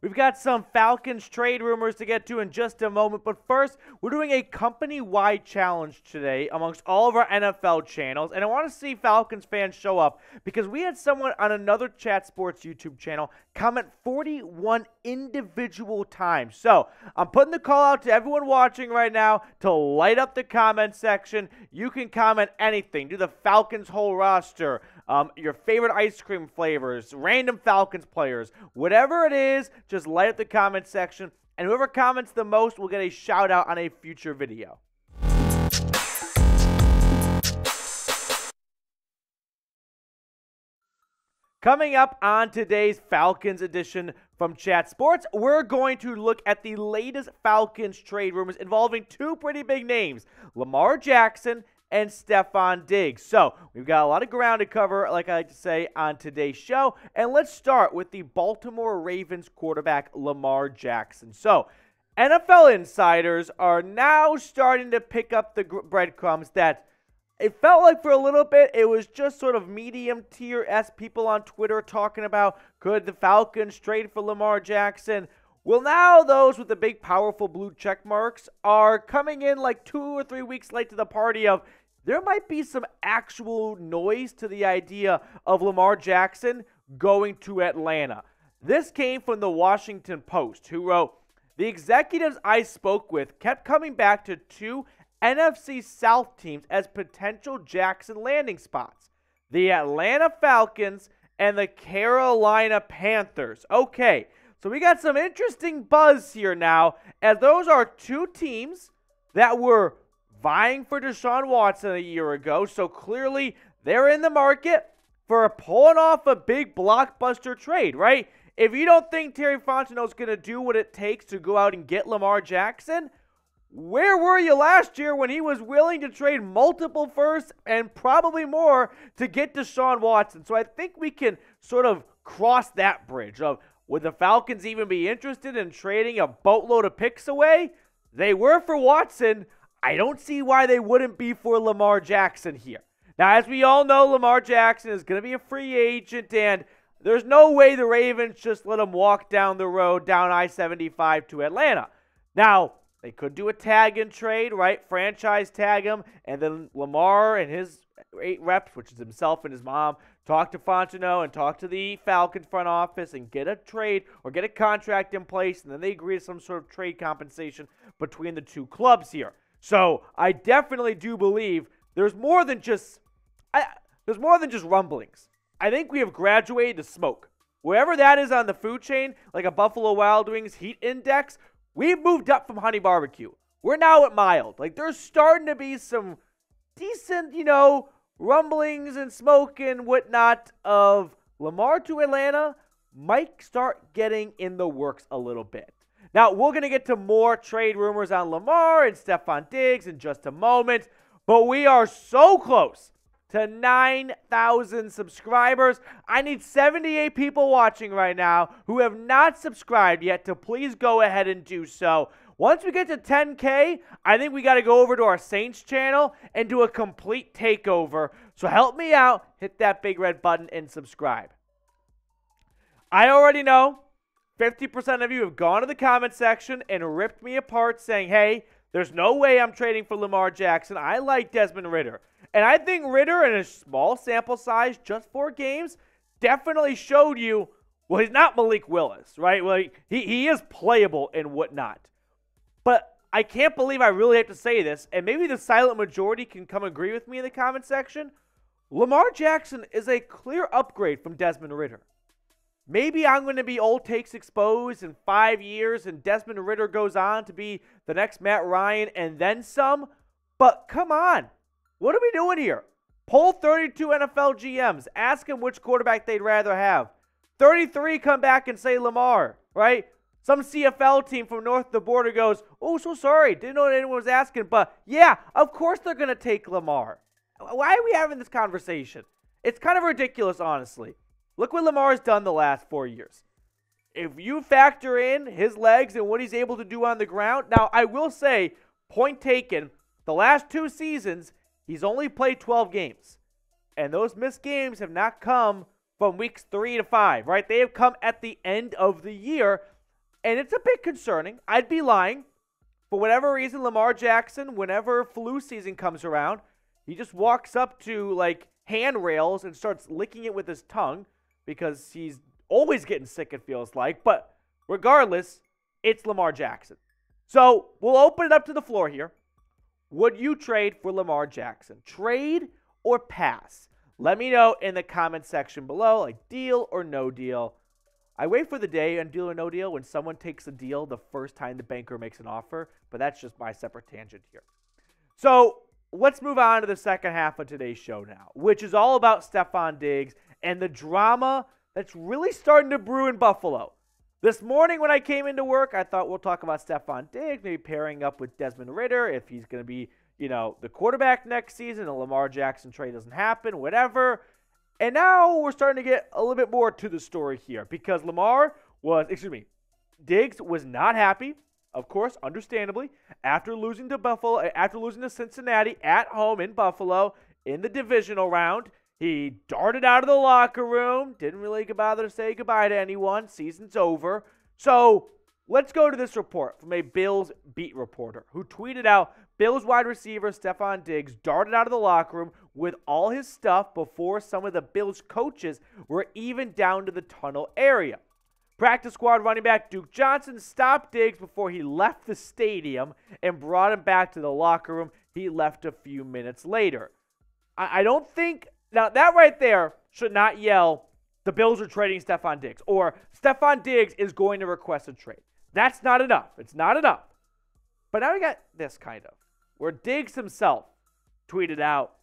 We've got some Falcons trade rumors to get to in just a moment, but first, we're doing a company-wide challenge today amongst all of our NFL channels, and I want to see Falcons fans show up because we had someone on another Chat Sports YouTube channel comment 41 individual times. So, I'm putting the call out to everyone watching right now to light up the comment section. You can comment anything. Do the Falcons whole roster, your favorite ice cream flavors, random Falcons players, whatever it is, just light up the comment section, and whoever comments the most will get a shout out on a future video. Coming up on today's Falcons edition from Chat Sports, we're going to look at the latest Falcons trade rumors involving two pretty big names, Lamar Jackson and Stefon Diggs. So, we've got a lot of ground to cover, like I like to say, on today's show. And let's start with the Baltimore Ravens quarterback, Lamar Jackson. So, NFL insiders are now starting to pick up the breadcrumbs that it felt like for a little bit it was just sort of medium tier-esque people on Twitter talking about, could the Falcons trade for Lamar Jackson? Well, now those with the big, powerful blue check marks are coming in like 2 or 3 weeks late to the party of there might be some actual noise to the idea of Lamar Jackson going to Atlanta. This came from the Washington Post, who wrote, "The executives I spoke with kept coming back to two NFC South teams as potential Jackson landing spots, the Atlanta Falcons and the Carolina Panthers." Okay, so we got some interesting buzz here now, as those are two teams that were vying for Deshaun Watson a year ago, so clearly they're in the market for pulling off a big blockbuster trade, right? If you don't think Terry Fontenot's going to do what it takes to go out and get Lamar Jackson, where were you last year when he was willing to trade multiple firsts and probably more to get Deshaun Watson? So I think we can sort of cross that bridge of, would the Falcons even be interested in trading a boatload of picks away? They were for Watson. I don't see why they wouldn't be for Lamar Jackson here. Now, as we all know, Lamar Jackson is going to be a free agent, and there's no way the Ravens just let him walk down the road, down I-75 to Atlanta. Now, they could do a tag and trade, right? Franchise tag him, and then Lamar and his 8 reps, which is himself and his mom, talk to Fontenot and talk to the Falcons front office and get a trade or get a contract in place, and then they agree to some sort of trade compensation between the two clubs here. So I definitely do believe there's more than just rumblings. I think we have graduated to smoke. Wherever that is on the food chain, like a Buffalo Wild Wings heat index, we've moved up from honey barbecue. We're now at mild. Like, there's starting to be some decent, rumblings and smoke and whatnot of Lamar to Atlanta might start getting in the works a little bit. Now, we're going to get to more trade rumors on Lamar and Stefon Diggs in just a moment, but we are so close to 9,000 subscribers. I need 78 people watching right now who have not subscribed yet to please go ahead and do so. Once we get to 10K, I think we got to go over to our Saints channel and do a complete takeover. So help me out, hit that big red button and subscribe. I already know 50% of you have gone to the comment section and ripped me apart saying, hey, there's no way I'm trading for Lamar Jackson. I like Desmond Ridder. And I think Ridder, in a small sample size, just 4 games, definitely showed you, well, he's not Malik Willis, right? Well, he is playable and whatnot. But I can't believe I really have to say this, and maybe the silent majority can come agree with me in the comment section. Lamar Jackson is a clear upgrade from Desmond Ridder. Maybe I'm going to be old takes exposed in 5 years and Desmond Ridder goes on to be the next Matt Ryan and then some. But come on. What are we doing here? Poll 32 NFL GMs. Ask them which quarterback they'd rather have. 33 come back and say Lamar, right? Some CFL team from north of the border goes, oh, so sorry. Didn't know anyone was asking. But yeah, of course they're going to take Lamar. Why are we having this conversation? It's kind of ridiculous, honestly. Look what Lamar's done the last 4 years. If you factor in his legs and what he's able to do on the ground, now I will say, point taken, the last 2 seasons, he's only played 12 games. And those missed games have not come from weeks 3 to 5, right? They have come at the end of the year. And it's a bit concerning. I'd be lying. For whatever reason, Lamar Jackson, whenever flu season comes around, he just walks up to, like, handrails and starts licking it with his tongue because he's always getting sick, it feels like. But regardless, it's Lamar Jackson. So we'll open it up to the floor here. Would you trade for Lamar Jackson? Trade or pass? Let me know in the comment section below, like deal or no deal. I wait for the day on deal or no deal when someone takes a deal the first time the banker makes an offer, but that's just my separate tangent here. So let's move on to the second half of today's show now, which is all about Stefon Diggs and the drama that's really starting to brew in Buffalo. This morning when I came into work, I thought we'll talk about Stefon Diggs, maybe pairing up with Desmond Ridder if he's going to be, the quarterback next season. A Lamar Jackson trade doesn't happen, whatever. And now we're starting to get a little bit more to the story here because Diggs was not happy, of course, understandably, after losing to Cincinnati at home in Buffalo in the divisional round. He darted out of the locker room, didn't really bother to say goodbye to anyone. Season's over. So let's go to this report from a Bills beat reporter who tweeted out Bills wide receiver Stefon Diggs darted out of the locker room with all his stuff before some of the Bills coaches were even down to the tunnel area. Practice squad running back Duke Johnson stopped Diggs before he left the stadium and brought him back to the locker room. He left a few minutes later. I don't think... Now, that right there should not yell, the Bills are trading Stefon Diggs, or Stefon Diggs is going to request a trade. That's not enough. It's not enough. But now we got this kind of, where Diggs himself tweeted out,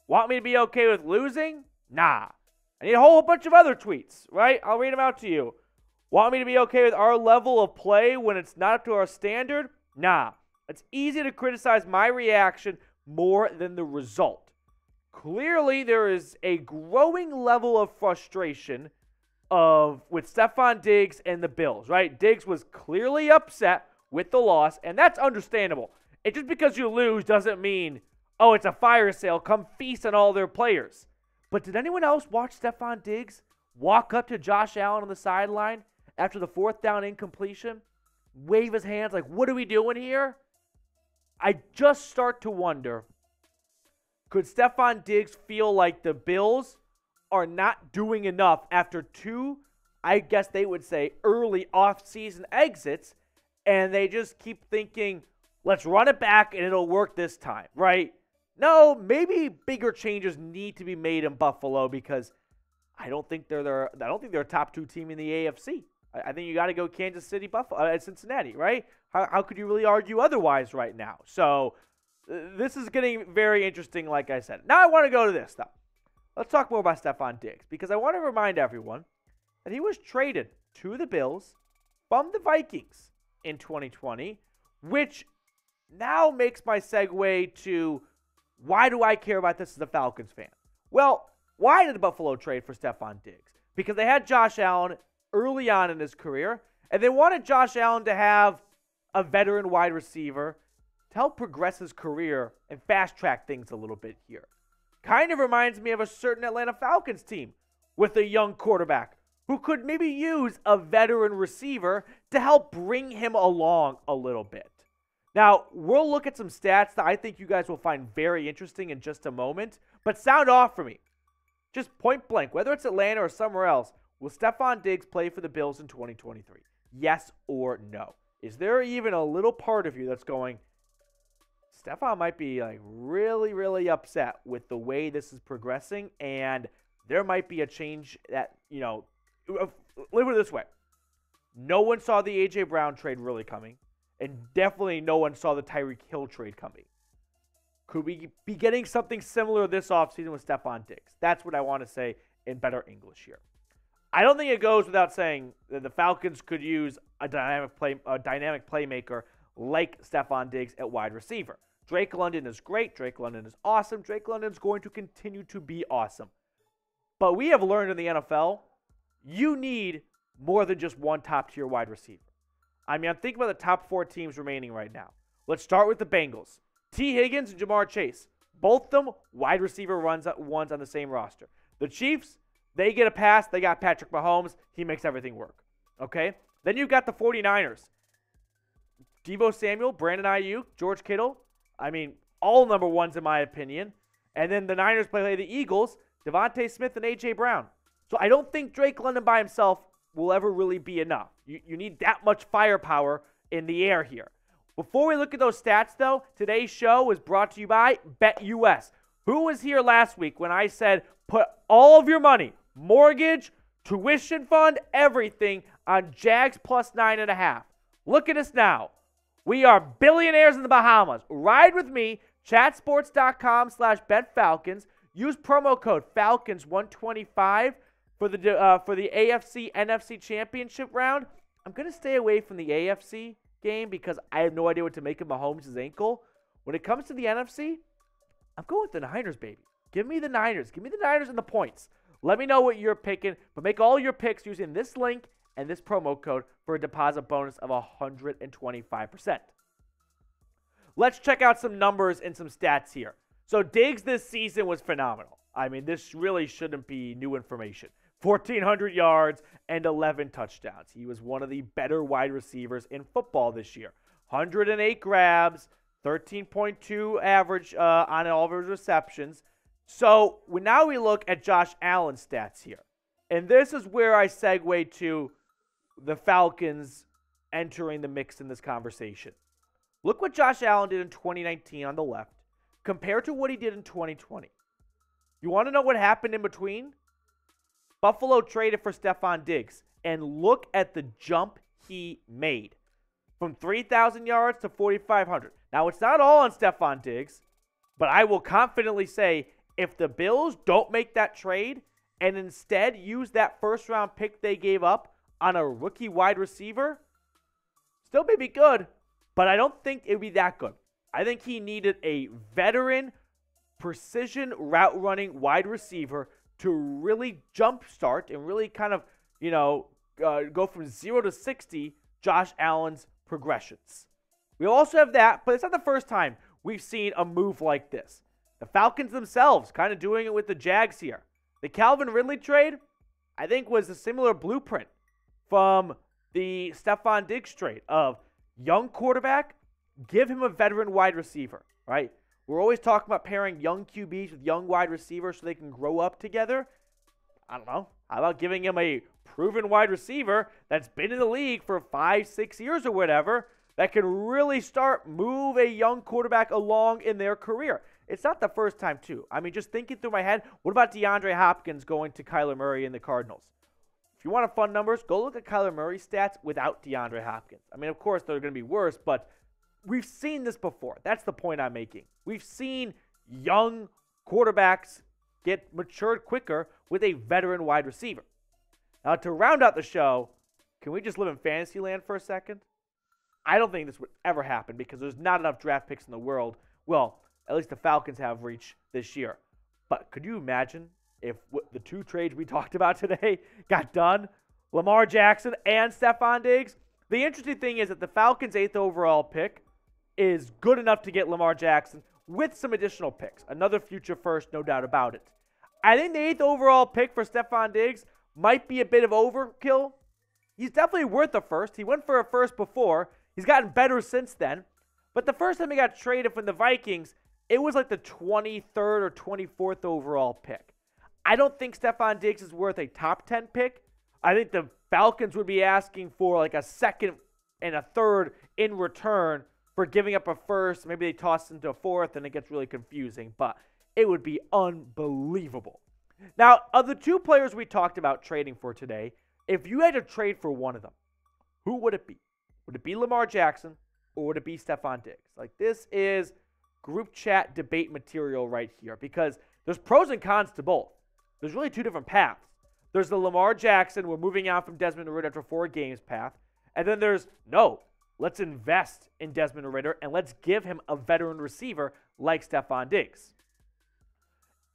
want me to be okay with losing? Nah. I need a whole bunch of other tweets, right? I'll read them out to you. Want me to be okay with our level of play when it's not up to our standard? Nah. It's easy to criticize my reaction more than the result. Clearly, there is a growing level of frustration with Stefon Diggs and the Bills, right? Diggs was clearly upset with the loss, and that's understandable. And just because you lose doesn't mean, oh, it's a fire sale. Come feast on all their players. But did anyone else watch Stefon Diggs walk up to Josh Allen on the sideline after the fourth down incompletion, wave his hands like, what are we doing here? I just start to wonder, could Stefon Diggs feel like the Bills are not doing enough after two, I guess they would say, early off-season exits, and they just keep thinking, let's run it back and it'll work this time, right? No, maybe bigger changes need to be made in Buffalo because I don't think they're a top two team in the AFC. I think you got to go Kansas City, Buffalo, Cincinnati, right? How could you really argue otherwise right now? So this is getting very interesting, like I said. Now I want to go to this, though. Let's talk more about Stefon Diggs because I want to remind everyone that he was traded to the Bills from the Vikings in 2020, which now makes my segue to why do I care about this as a Falcons fan? Well, why did Buffalo trade for Stefon Diggs? Because they had Josh Allen early on in his career, and they wanted Josh Allen to have a veteran wide receiver to help progress his career and fast-track things a little bit here. Kind of reminds me of a certain Atlanta Falcons team with a young quarterback who could maybe use a veteran receiver to help bring him along a little bit. Now, we'll look at some stats that I think you guys will find very interesting in just a moment, but sound off for me. Just point blank, whether it's Atlanta or somewhere else, will Stefon Diggs play for the Bills in 2023? Yes or no? Is there even a little part of you that's going, Stefon might be like really, really upset with the way this is progressing, and there might be a change that, live it this way. No one saw the A.J. Brown trade really coming, and definitely no one saw the Tyreek Hill trade coming. Could we be getting something similar this offseason with Stefon Diggs? That's what I want to say in better English here. I don't think it goes without saying that the Falcons could use a dynamic playmaker like Stefon Diggs at wide receiver. Drake London is great. Drake London is awesome. Drake London is going to continue to be awesome. But we have learned in the NFL, you need more than just one top-tier wide receiver. I mean, I'm thinking about the top 4 teams remaining right now. Let's start with the Bengals. T. Higgins and Jamar Chase. Both of them wide receiver ones on the same roster. The Chiefs, they get a pass. They got Patrick Mahomes. He makes everything work. Okay? Then you've got the 49ers. Deebo Samuel, Brandon Ayuk, George Kittle. I mean, all number ones in my opinion. And then the Niners play the Eagles, Devontae Smith and A.J. Brown. So I don't think Drake London by himself will ever really be enough. You need that much firepower in the air here. Before we look at those stats, though, today's show is brought to you by BetUS. Who was here last week when I said put all of your money, mortgage, tuition fund, everything on Jags plus 9.5? Look at us now. We are billionaires in the Bahamas. Ride with me, chatsports.com/betfalcons. Use promo code Falcons125 for the AFC NFC Championship round. I'm going to stay away from the AFC game because I have no idea what to make of Mahomes' ankle. When it comes to the NFC, I'm going with the Niners, baby. Give me the Niners. Give me the Niners and the points. Let me know what you're picking, but make all your picks using this link and this promo code for a deposit bonus of 125%. Let's check out some numbers and some stats here. So Diggs this season was phenomenal. I mean, this really shouldn't be new information. 1,400 yards and 11 touchdowns. He was one of the better wide receivers in football this year. 108 grabs, 13.2 average on all of his receptions. So now we look at Josh Allen's stats here. And this is where I segue to the Falcons entering the mix in this conversation. Look what Josh Allen did in 2019 on the left compared to what he did in 2020. You want to know what happened in between? Buffalo traded for Stefon Diggs, and look at the jump he made from 3,000 yards to 4,500. Now, it's not all on Stefon Diggs, but I will confidently say if the Bills don't make that trade and instead use that first-round pick they gave up on a rookie wide receiver, still may be good, but I don't think it would be that good. I think he needed a veteran, precision route-running wide receiver to really jumpstart and really kind of, go from 0 to 60 Josh Allen's progressions. We also have that, but it's not the first time we've seen a move like this. The Falcons themselves kind of doing it with the Jags here. The Calvin Ridley trade, I think, was a similar blueprint from the Stefon Diggs trade of young quarterback, give him a veteran wide receiver, right? We're always talking about pairing young QBs with young wide receivers so they can grow up together. I don't know. How about giving him a proven wide receiver that's been in the league for 5-6 years or whatever that can really move a young quarterback along in their career? It's not the first time, too. I mean, just thinking through my head, what about DeAndre Hopkins going to Kyler Murray and the Cardinals? If you want fun numbers, go look at Kyler Murray's stats without DeAndre Hopkins. I mean, of course, they're going to be worse, but we've seen this before. That's the point I'm making. We've seen young quarterbacks get matured quicker with a veteran wide receiver. Now, to round out the show, can we just live in fantasy land for a second? I don't think this would ever happen because there's not enough draft picks in the world. Well, at least the Falcons have reached this year. But could you imagine if the two trades we talked about today got done? Lamar Jackson and Stefon Diggs? The interesting thing is that the Falcons' 8th overall pick is good enough to get Lamar Jackson with some additional picks. Another future first, no doubt about it. I think the 8th overall pick for Stefon Diggs might be a bit of overkill. He's definitely worth a first. He went for a first before. He's gotten better since then. But the first time he got traded from the Vikings, it was like the 23rd or 24th overall pick. I don't think Stefon Diggs is worth a top 10 pick. I think the Falcons would be asking for like a second and a third in return for giving up a first. Maybe they toss into a fourth and it gets really confusing. But it would be unbelievable. Now, of the two players we talked about trading for today, if you had to trade for one of them, who would it be? Would it be Lamar Jackson or would it be Stefon Diggs? Like, this is group chat debate material right here because there's pros and cons to both. There's really two different paths. There's the Lamar Jackson, we're moving out from Desmond Ridder after 4 games path. And then there's, no, let's invest in Desmond Ridder and let's give him a veteran receiver like Stefon Diggs.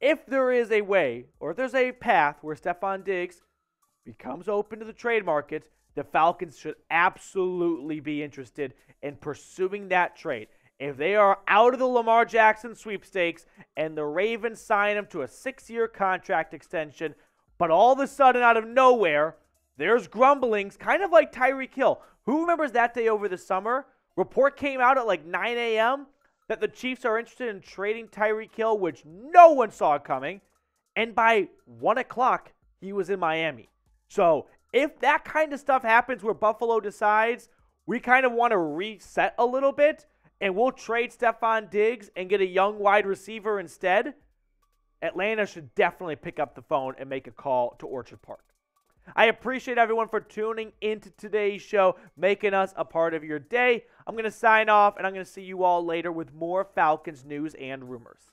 If there is a way, or if there's a path where Stefon Diggs becomes open to the trade market, the Falcons should absolutely be interested in pursuing that trade. If they are out of the Lamar Jackson sweepstakes and the Ravens sign him to a 6-year contract extension, but all of a sudden out of nowhere, there's grumblings, kind of like Tyreek Hill. Who remembers that day over the summer? Report came out at like 9 a.m. that the Chiefs are interested in trading Tyreek Hill, which no one saw coming. And by 1 o'clock, he was in Miami. So if that kind of stuff happens where Buffalo decides we kind of want to reset a little bit and we'll trade Stefon Diggs and get a young wide receiver instead, Atlanta should definitely pick up the phone and make a call to Orchard Park. I appreciate everyone for tuning into today's show, making us a part of your day. I'm going to sign off, and I'm going to see you all later with more Falcons news and rumors.